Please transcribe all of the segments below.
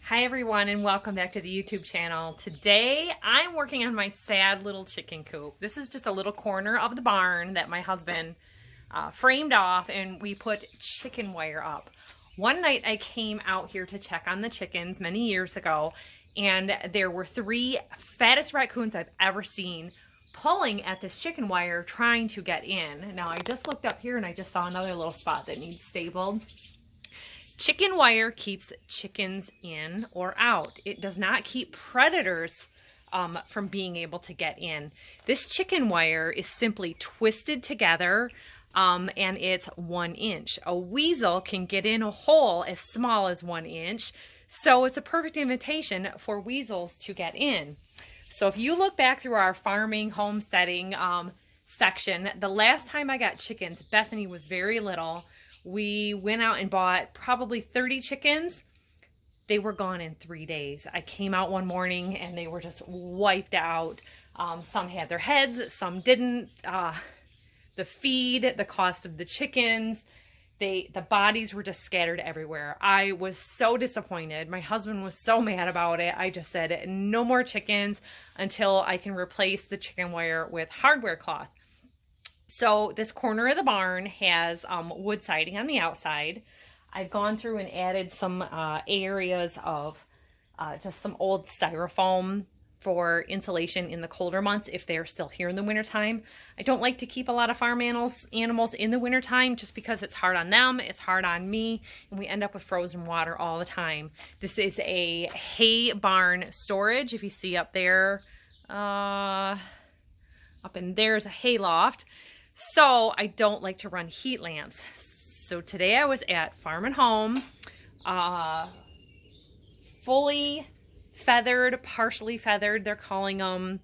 Hi everyone and welcome back to the YouTube channel. Today I'm working on my sad little chicken coop. This is just a little corner of the barn that my husband framed off and we put chicken wire up. One night I came out here to check on the chickens many years ago and there were three fattest raccoons I've ever seen pulling at this chicken wire trying to get in. Now I just looked up here and I just saw another little spot that needs stabled. Chicken wire keeps chickens in or out. It does not keep predators from being able to get in. This chicken wire is simply twisted together and it's 1 inch. A weasel can get in a hole as small as 1 inch, so it's a perfect invitation for weasels to get in. So if you look back through our farming, homesteading section, the last time I got chickens, Bethany was very little. We went out and bought probably 30 chickens. They were gone in 3 days. I came out one morning and they were just wiped out. Some had their heads, some didn't. The feed, the cost of the chickens, the bodies were just scattered everywhere. I was so disappointed. My husband was so mad about it. I just said no more chickens until I can replace the chicken wire with hardware cloth. So this corner of the barn has wood siding on the outside. I've gone through and added some areas of just some old styrofoam for insulation in the colder months if they're still here in the wintertime. I don't like to keep a lot of farm animals in the wintertime just because it's hard on them, it's hard on me, and we end up with frozen water all the time. This is a hay barn storage. If you see up there, up in there's a hay loft. So I don't like to run heat lamps. So today I was at Farm and Home, fully feathered, partially feathered. They're calling them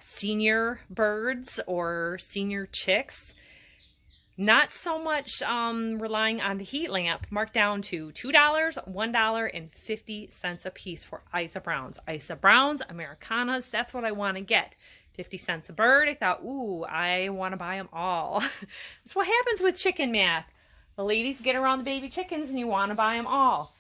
senior birds or senior chicks. Not so much relying on the heat lamp, marked down to $2, $1.50 a piece for Isa Browns. Isa Browns, Americanas, that's what I want to get. 50 cents a bird. I thought, ooh, I want to buy them all. That's what happens with chicken math. The ladies get around the baby chickens and you want to buy them all.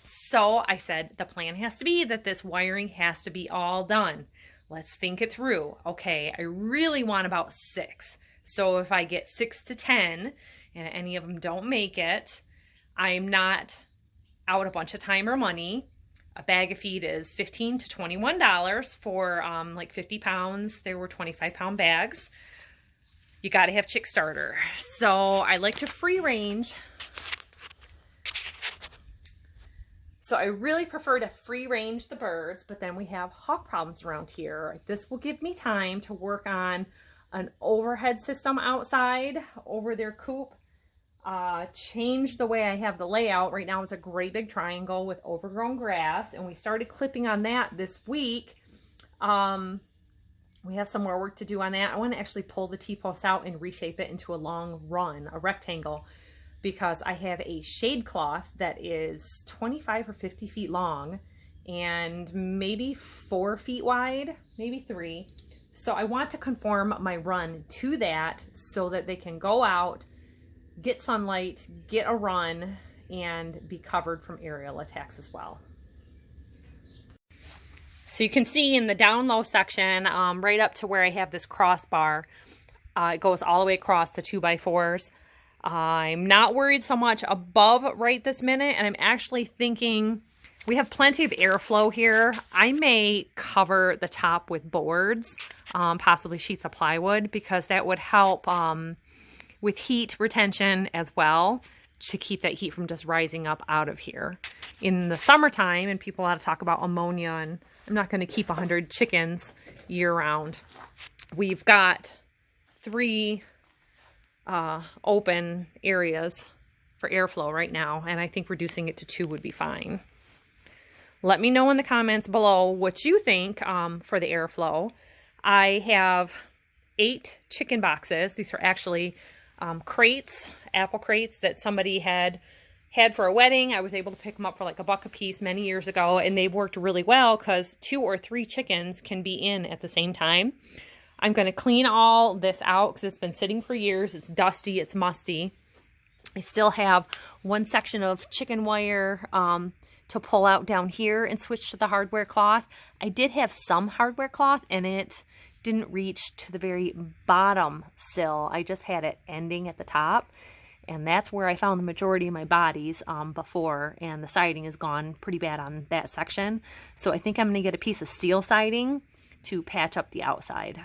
So I said, the plan has to be that this wiring has to be all done. Let's think it through. Okay, I really want about 6. So if I get 6 to 10 and any of them don't make it, I'm not out a bunch of time or money. A bag of feed is $15 to $21 for like 50 pounds. There were 25-pound bags. You got to have chick starter. So I like to free range. So I really prefer to free range the birds, but then we have hawk problems around here. This will give me time to work on an overhead system outside over their coop. Change the way I have the layout. Right now it's a great big triangle with overgrown grass, and we started clipping on that this week. We have some more work to do on that. I want to actually pull the T-post out and reshape it into a long run, a rectangle, because I have a shade cloth that is 25 or 50 feet long and maybe 4 feet wide, maybe 3. So I want to conform my run to that so that they can go out, get sunlight, get a run, and be covered from aerial attacks as well. So you can see in the down low section, right up to where I have this crossbar, it goes all the way across the 2x4s. I'm not worried so much above right this minute, and I'm actually thinking we have plenty of airflow here. I may cover the top with boards, possibly sheets of plywood, because that would help with heat retention as well, to keep that heat from just rising up out of here. In the summertime, and people ought to talk about ammonia, and I'm not going to keep 100 chickens year round. We've got 3 open areas for airflow right now, and I think reducing it to 2 would be fine. Let me know in the comments below what you think for the airflow. I have 8 chicken boxes. These are actually crates, apple crates that somebody had for a wedding. I was able to pick them up for like $1 a piece many years ago, and they worked really well because 2 or 3 chickens can be in at the same time. I'm going to clean all this out because it's been sitting for years. It's dusty, it's musty. I still have one section of chicken wire to pull out down here and switch to the hardware cloth. I did have some hardware cloth and it didn't reach to the very bottom sill. I just had it ending at the top, and that's where I found the majority of my bodies before, and the siding is gone pretty bad on that section. So I think I'm going to get a piece of steel siding to patch up the outside.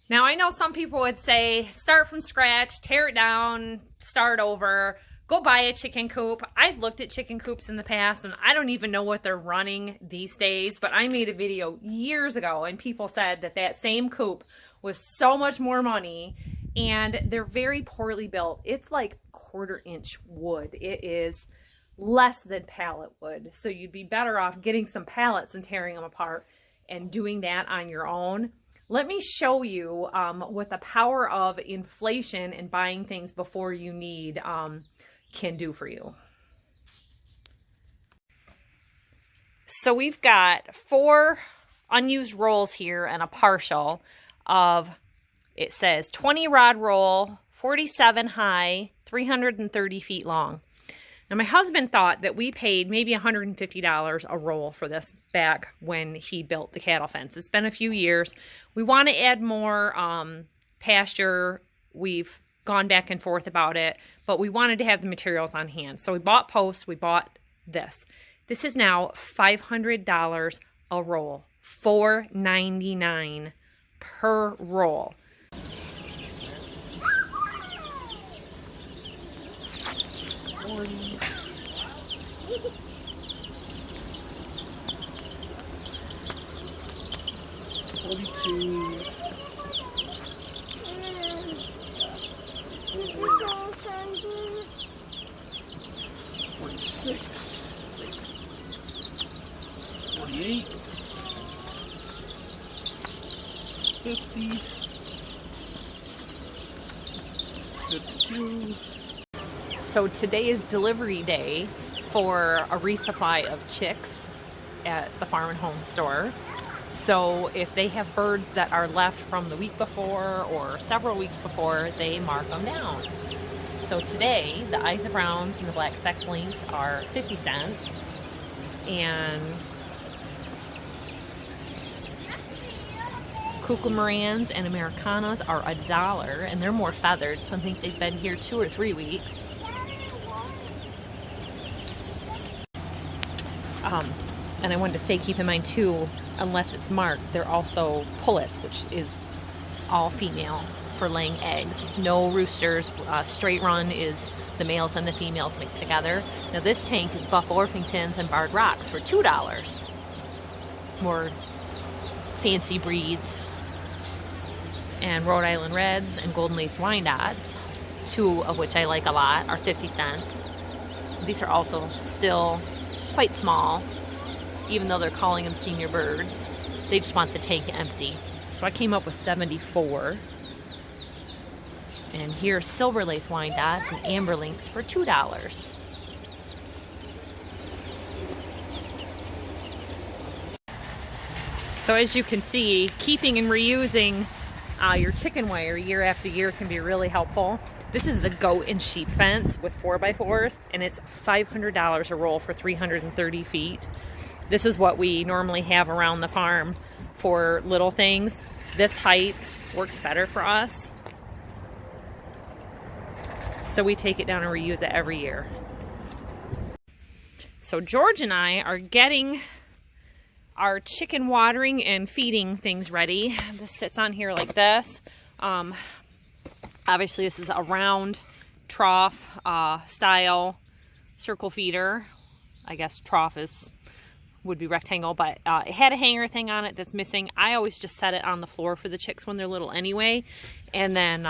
Now I know some people would say start from scratch, tear it down, start over. Go buy a chicken coop. I've looked at chicken coops in the past and I don't even know what they're running these days, but I made a video years ago and people said that that same coop was so much more money, and they're very poorly built. It's like 1/4 inch wood. It is less than pallet wood. So you'd be better off getting some pallets and tearing them apart and doing that on your own. Let me show you what the power of inflation and buying things before you need can do for you. So we've got 4 unused rolls here and a partial of, it says 20 rod roll, 47 high, 330 feet long. Now my husband thought that we paid maybe $150 a roll for this back when he built the cattle fence. It's been a few years. We want to add more pasture. We've gone back and forth about it, but we wanted to have the materials on hand. So we bought posts, we bought this. This is now $500 a roll, $4.99 per roll. $46, $48, $50, $52. So today is delivery day for a resupply of chicks at the Farm and Home store. So if they have birds that are left from the week before or several weeks before, they mark them down. So today, the Isa Browns and the Black Sex Links are 50 cents, and Kookamarans and Americanas are $1, and they're more feathered, so I think they've been here 2 or 3 weeks. And I wanted to say, keep in mind too, unless it's marked, they're also pullets, which is all female for laying eggs. No roosters. Straight run is the males and the females mixed together. Now this tank is Buff Orpingtons and Barred Rocks for $2. More fancy breeds. And Rhode Island Reds and Golden Lace Wyandottes, 2 of which I like a lot, are 50 cents. These are also still quite small, even though they're calling them senior birds. They just want the tank empty. So I came up with 74. And here's Silver Lace Wyandottes and Amber Links for $2. So as you can see, keeping and reusing your chicken wire year after year can be really helpful. This is the goat and sheep fence with 4x4s, and it's $500 a roll for 330 feet. This is what we normally have around the farm for little things. This height works better for us, so we take it down and reuse it every year. So George and I are getting our chicken watering and feeding things ready. This sits on here like this. Obviously this is a round trough style circle feeder. I guess trough would be rectangle, but it had a hanger thing on it that's missing. I always just set it on the floor for the chicks when they're little anyway. And then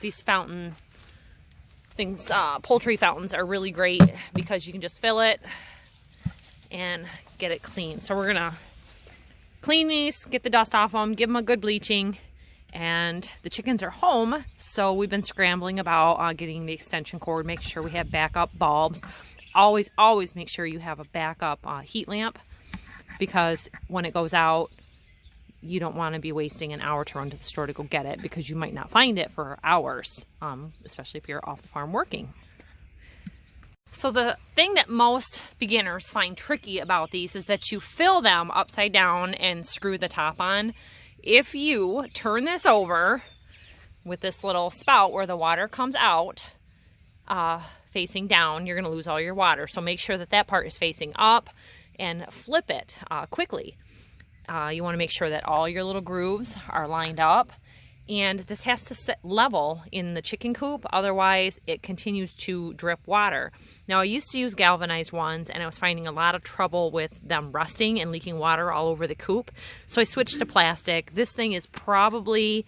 these fountain things, poultry fountains, are really great because you can just fill it and get it clean. So we're gonna clean these, get the dust off them, give them a good bleaching, and the chickens are home, so we've been scrambling about getting the extension cord, make sure we have backup bulbs. Always make sure you have a backup heat lamp, because when it goes out, you don't want to be wasting an hour to run to the store to go get it, because you might not find it for hours, especially if you're off the farm working. So the thing that most beginners find tricky about these is that you fill them upside down and screw the top on. If you turn this over with this little spout where the water comes out, facing down, you're going to lose all your water. So make sure that that part is facing up and flip it quickly. You want to make sure that all your little grooves are lined up. And this has to sit level in the chicken coop, otherwise it continues to drip water. Now, I used to use galvanized ones, and I was finding a lot of trouble with them rusting and leaking water all over the coop. So I switched to plastic. This thing is probably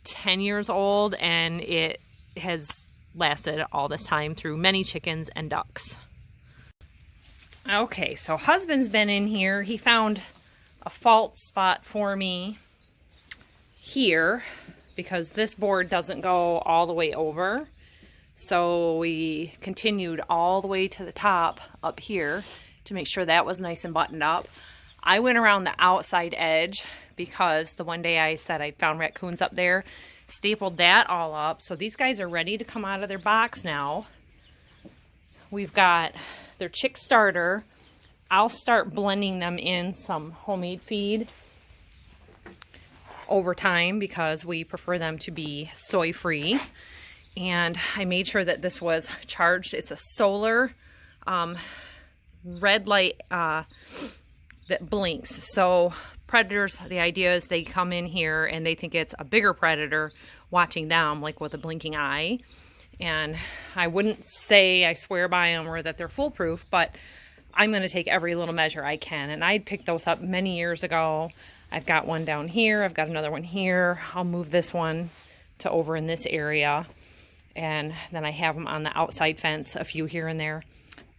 10 years old, and it has lasted all this time through many chickens and ducks. Okay, so husband's been in here. He found a fault spot for me here because this board doesn't go all the way over. So we continued all the way to the top up here to make sure that was nice and buttoned up. I went around the outside edge because the one day I said I'd found raccoons up there, stapled that all up. So these guys are ready to come out of their box now. We've got their chick starter. I'll start blending them in some homemade feed over time because we prefer them to be soy free. And I made sure that this was charged. It's a solar red light that blinks. So predators, the idea is they come in here and they think it's a bigger predator watching them, like with a blinking eye. And I wouldn't say I swear by them or that they're foolproof, but I'm going to take every little measure I can. And I picked those up many years ago. I've got one down here. I've got another one here. I'll move this one to over in this area. And then I have them on the outside fence, a few here and there.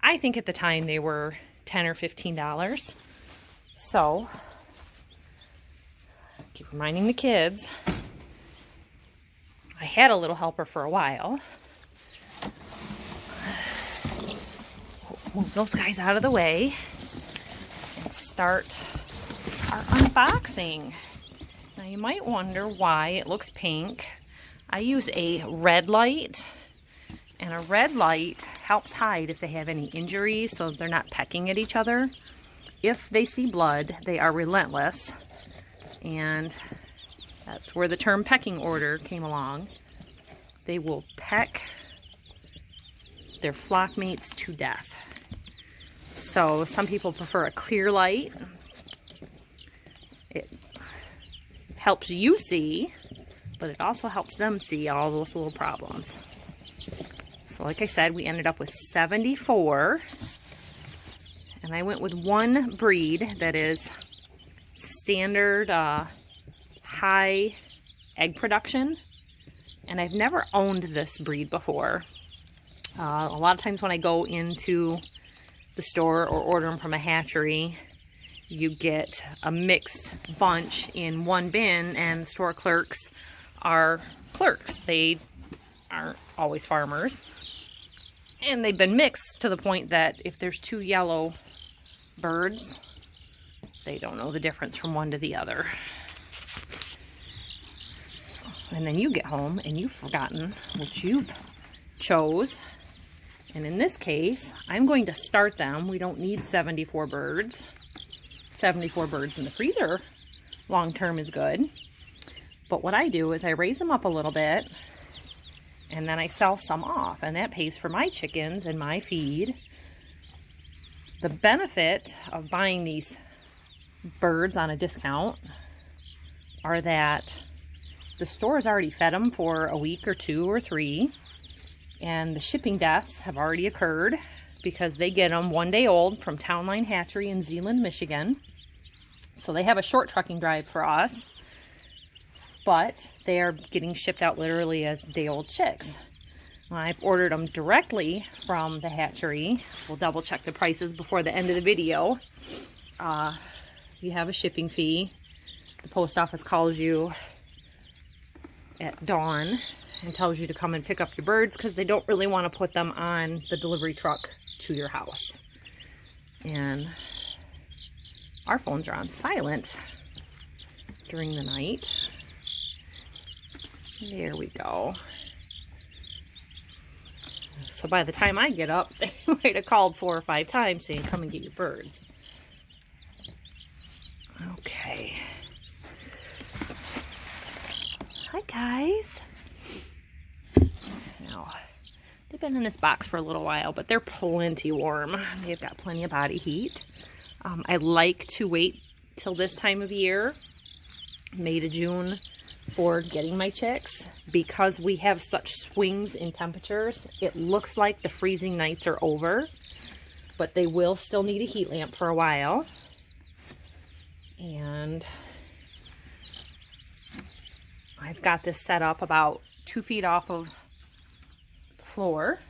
I think at the time they were $10 or $15. So, keep reminding the kids. I had a little helper for a while. Move those guys out of the way and start our unboxing. Now you might wonder why it looks pink. I use a red light, and a red light helps hide if they have any injuries so they're not pecking at each other. If they see blood, they are relentless, and that's where the term pecking order came along. They will peck their flock mates to death. So some people prefer a clear light. It helps you see, but it also helps them see all those little problems. So like I said, we ended up with 74. And I went with one breed that is standard high egg production. And I've never owned this breed before. A lot of times when I go into the store or order them from a hatchery, you get a mixed bunch in one bin, and the store clerks are clerks. They aren't always farmers. And they've been mixed to the point that if there's two yellow birds, they don't know the difference from one to the other. And then you get home and you've forgotten what you've chose. And in this case, I'm going to start them. We don't need 74 birds. 74 birds in the freezer long term is good. But what I do is I raise them up a little bit, and then I sell some off, and that pays for my chickens and my feed. The benefit of buying these birds on a discount are that the store has already fed them for a week or 2 or 3, and the shipping deaths have already occurred because they get them 1 day old from Town Line Hatchery in Zeeland, Michigan. So they have a short trucking drive for us, but they are getting shipped out literally as day-old chicks. I've ordered them directly from the hatchery. We'll double check the prices before the end of the video. You have a shipping fee. The post office calls you at dawn and tells you to come and pick up your birds because they don't really want to put them on the delivery truck to your house. And our phones are on silent. during the night. There we go. So by the time I get up, they might have called 4 or 5 times saying, come and get your birds. Okay. Hi, guys. Now, they've been in this box for a little while, but they're plenty warm. They've got plenty of body heat. I like to wait till this time of year, May to June, for getting my chicks. Because we have such swings in temperatures, it looks like the freezing nights are over, but they will still need a heat lamp for a while. And I've got this set up about 2 feet off of the floor.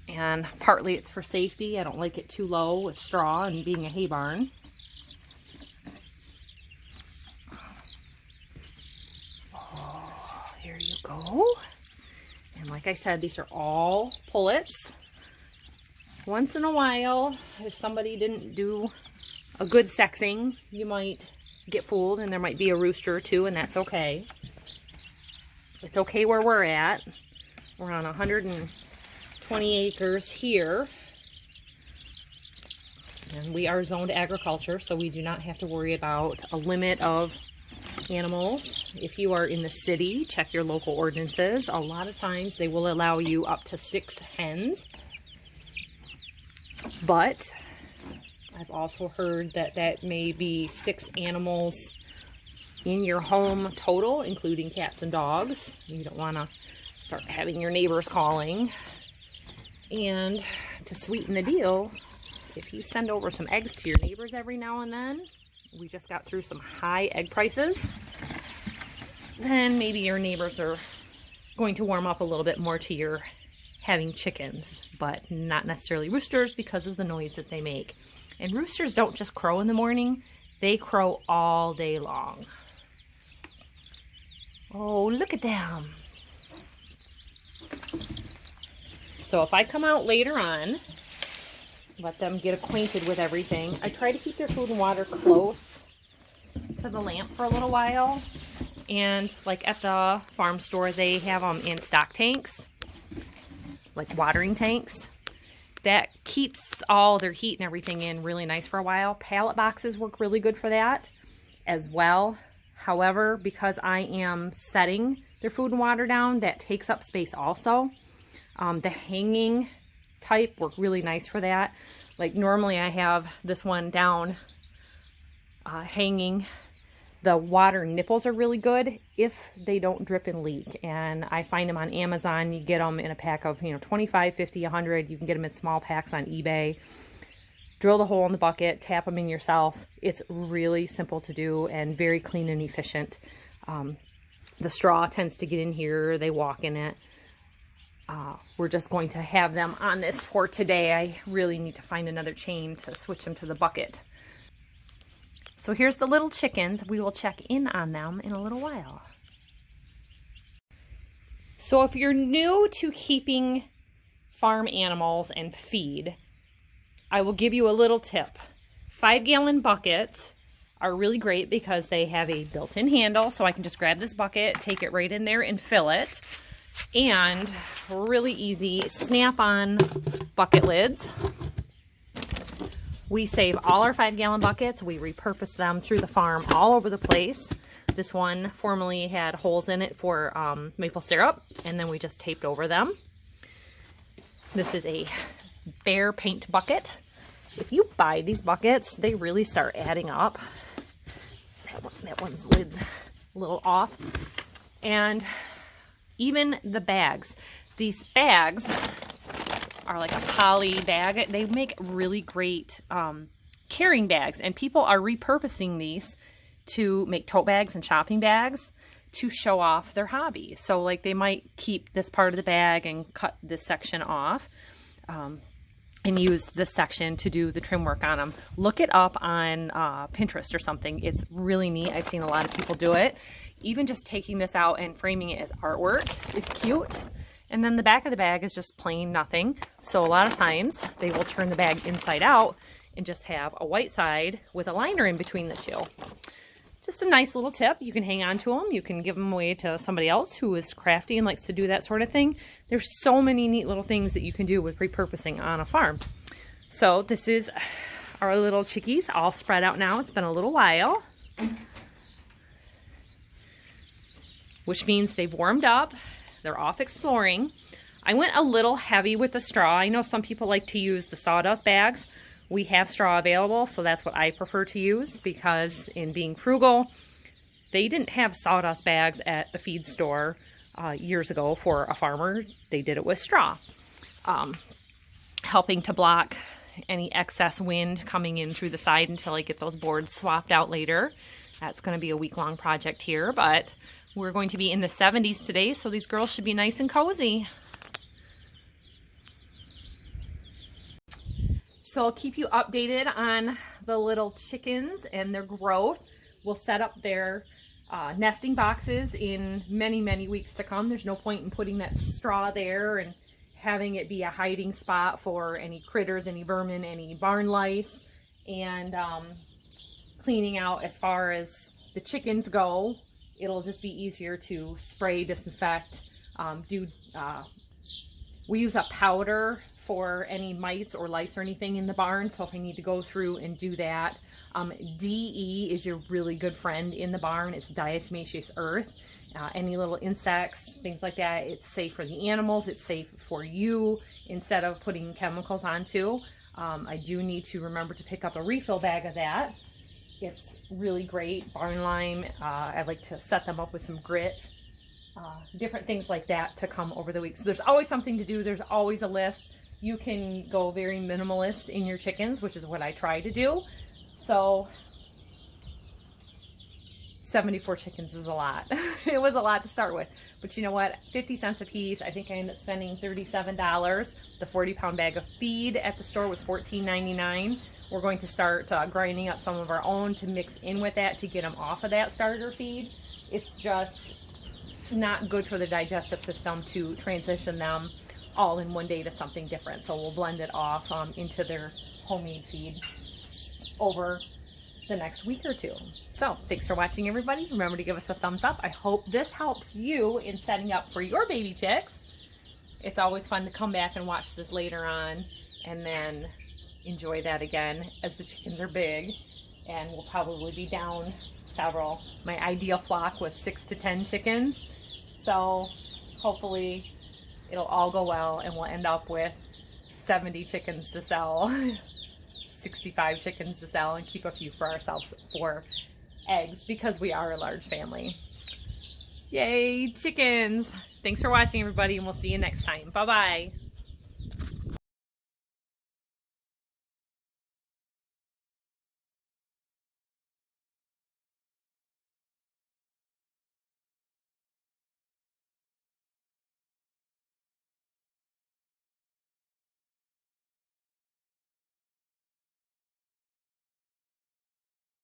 And partly it's for safety. I don't like it too low with straw and being a hay barn. Oh, there you go. And like I said, these are all pullets. Once in a while, if somebody didn't do a good sexing, you might get fooled and there might be a rooster or two, and that's okay. It's okay where we're at. We're on 120 acres here, and we are zoned agriculture, so we do not have to worry about a limit of animals. If you are in the city, check your local ordinances. A lot of times they will allow you up to 6 hens, but I've also heard that that may be 6 animals in your home total, including cats and dogs. You don't want to start having your neighbors calling. And to sweeten the deal, if you send over some eggs to your neighbors every now and then, we just got through some high egg prices, then maybe your neighbors are going to warm up a little bit more to your having chickens, but not necessarily roosters because of the noise that they make. And roosters don't just crow in the morning, they crow all day long. Oh, look at them. So if I come out later on, let them get acquainted with everything. I try to keep their food and water close to the lamp for a little while. And like at the farm store, they have them in stock tanks, like watering tanks. That keeps all their heat and everything in really nice for a while. Pallet boxes work really good for that as well. However, because I am setting their food and water down, that takes up space also. The hanging type work really nice for that. Like normally I have this one down hanging. The water nipples are really good if they don't drip and leak. And I find them on Amazon. You get them in a pack of, 25, 50, 100. You can get them in small packs on eBay. Drill the hole in the bucket, tap them in yourself. It's really simple to do and very clean and efficient. The straw tends to get in here. They walk in it. We're just going to have them on this for today. I really need to find another chain to switch them to the bucket. So here's the little chickens. We will check in on them in a little while. So if you're new to keeping farm animals and feed, I will give you a little tip. 5-gallon buckets are really great because they have a built-in handle, so I can just grab this bucket, take it right in there and fill it. And really easy snap-on bucket lids. We save all our 5-gallon buckets. We repurpose them through the farm all over the place. This one formerly had holes in it for maple syrup, and then we just taped over them. This is a bear paint bucket. If you buy these buckets, they really start adding up. That one's lid's a little off. And even the bags. These bags are like a poly bag. They make really great carrying bags, and people are repurposing these to make tote bags and shopping bags to show off their hobby. So like they might keep this part of the bag and cut this section off and use this section to do the trim work on them. Look it up on Pinterest or something. It's really neat. I've seen a lot of people do it. Even just taking this out and framing it as artwork is cute. And then the back of the bag is just plain nothing. So a lot of times they will turn the bag inside out and just have a white side with a liner in between the two. just a nice little tip. You can hang on to them. You can give them away to somebody else who is crafty and likes to do that sort of thing. There's so many neat little things that you can do with repurposing on a farm. So this is our little chickies all spread out now. It's been a little while, which means they've warmed up. They're off exploring. I went a little heavy with the straw. I know some people like to use the sawdust bags. We have straw available, so that's what I prefer to use, because in being frugal, they didn't have sawdust bags at the feed store years ago for a farmer. They did it with straw, helping to block any excess wind coming in through the side until I get those boards swapped out later. That's going to be a week-long project here, but we're going to be in the 70s today, so these girls should be nice and cozy. So I'll keep you updated on the little chickens and their growth. We'll set up their nesting boxes in many, many weeks to come. There's no point in putting that straw there and having it be a hiding spot for any critters, any vermin, any barn lice, and cleaning out as far as the chickens go. It'll just be easier to spray, disinfect, we use a powder for any mites or lice or anything in the barn, so if I need to go through and do that. DE is your really good friend in the barn. It's diatomaceous earth. Any little insects, things like that, it's safe for the animals, it's safe for you instead of putting chemicals onto. I do need to remember to pick up a refill bag of that. It's really great. Barn lime, I like to set them up with some grit, different things like that to come over the week. So there's always something to do, there's always a list. You can go very minimalist in your chickens, which is what I try to do. So 74 chickens is a lot. It was a lot to start with, but you know what, 50 cents a piece. I think I ended up spending $37. The 40-pound bag of feed at the store was $14.99. We're going to start grinding up some of our own to mix in with that to get them off of that starter feed. It's just not good for the digestive system to transition them all in one day to something different. So we'll blend it off into their homemade feed over the next week or two. So thanks for watching, everybody. Remember to give us a thumbs up. I hope this helps you in setting up for your baby chicks. It's always fun to come back and watch this later on and then enjoy that again as the chickens are big, and we'll probably be down several. My ideal flock was 6 to 10 chickens, so hopefully it'll all go well and we'll end up with 70 chickens to sell, 65 chickens to sell, and keep a few for ourselves for eggs because we are a large family. Yay, chickens! Thanks for watching, everybody, and we'll see you next time. Bye-bye.